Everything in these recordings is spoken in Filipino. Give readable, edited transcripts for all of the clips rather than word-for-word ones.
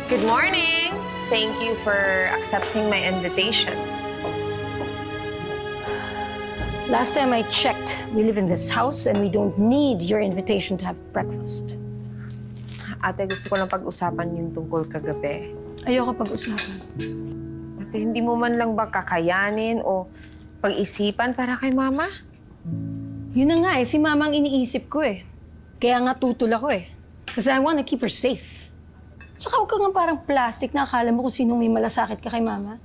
Good morning! Thank you for accepting my invitation. Last time I checked, we live in this house and we don't need your invitation to have breakfast. Ate, gusto ko lang pag-usapan yung tungkol kagabi. Ayoko pag-usapan. Ate, hindi mo man lang ba kakayanin o pag-isipan para kay Mama? Yun na nga eh, si Mama ang iniisip ko eh. Kaya nga tutol ako eh. Kasi I wanna keep her safe. Tsaka huwag ka nga parang plastic na akala mo kung sinong may malasakit ka kay Mama.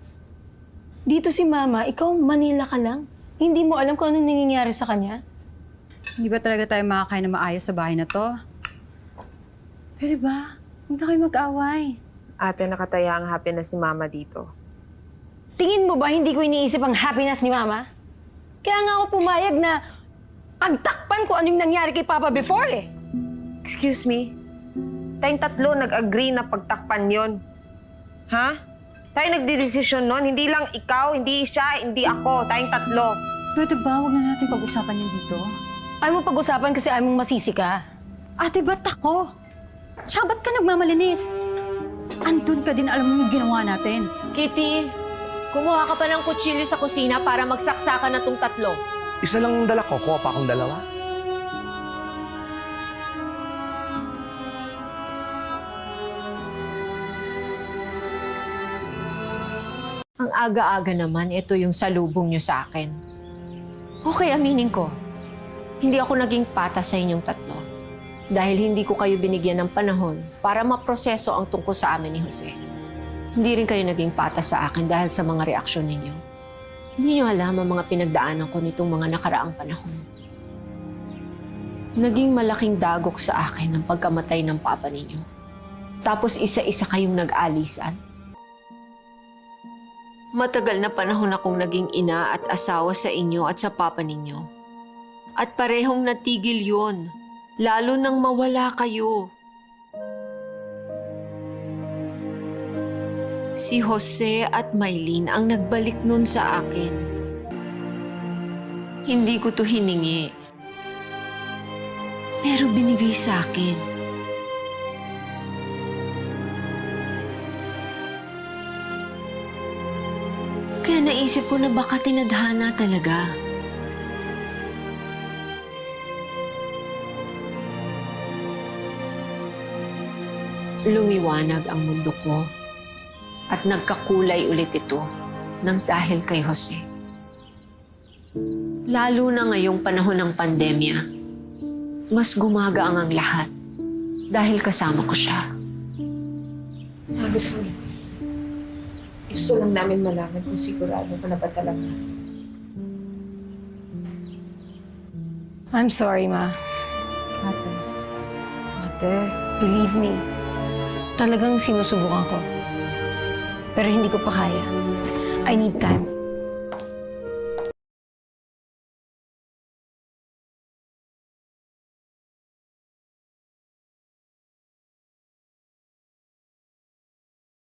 Dito si Mama, ikaw Manila ka lang. Hindi mo alam kung anong nangyayari sa kanya. Hindi ba talaga tayo makakain na maayos sa bahay na to? Pwede ba? Huwag na kayo mag-away. Ate, nakataya ang happiness ni Mama dito. Tingin mo ba hindi ko iniisip ang happiness ni Mama? Kaya nga ako pumayag na pagtakpan ko anong nangyari kay Papa before eh. Excuse me? Tayong tatlo nag-agree na pagtakpan yon. Ha? Tayo nagdidesisyon nun. Hindi lang ikaw, hindi siya, hindi ako. Tayong tatlo. Pwede ba? Huwag na natin pag-usapan yan dito. Ayaw mo pag-usapan kasi ayaw mong masisi ka. Ate, ba't ako? Tsaka ba't ka nagmamalinis? Andun ka din, alam mo yung ginawa natin. Kitty, kumuha ka pa ng kutsilyo sa kusina para magsaksakan na tong tatlo. Isa lang ang dala ko, kuha pa akong dalawa. Ang aga-aga naman, ito yung salubong nyo sa akin. Okay, aminin ko. Hindi ako naging patas sa inyong tatlo. Dahil hindi ko kayo binigyan ng panahon para maproseso ang tungkol sa amin ni Jose. Hindi rin kayo naging patas sa akin dahil sa mga reaksyon ninyo. Hindi nyo alam ang mga pinagdaanan ko nitong mga nakaraang panahon. Naging malaking dagok sa akin ang pagkamatay ng papa ninyo. Tapos isa-isa kayong nag-alisan. Matagal na panahon akong naging ina at asawa sa inyo at sa papa ninyo. At parehong natigil yon, lalo nang mawala kayo. Si Jose at Maylene ang nagbalik nun sa akin. Hindi ko to hiningi. Pero binigay sa akin. Kaya naisip ko na baka tinadhana talaga. Lumiwanag ang mundo ko at nagkakulay ulit ito ng dahil kay Jose. Lalo na ngayong panahon ng pandemya, mas gumagaang ang lahat dahil kasama ko siya. Gusto lang namin malaman kung sigurado ka na ba talaga. I'm sorry, Ma. Ate. Ate, Believe me, talagang sinusubukan ko. Pero hindi ko pa kaya. I need time.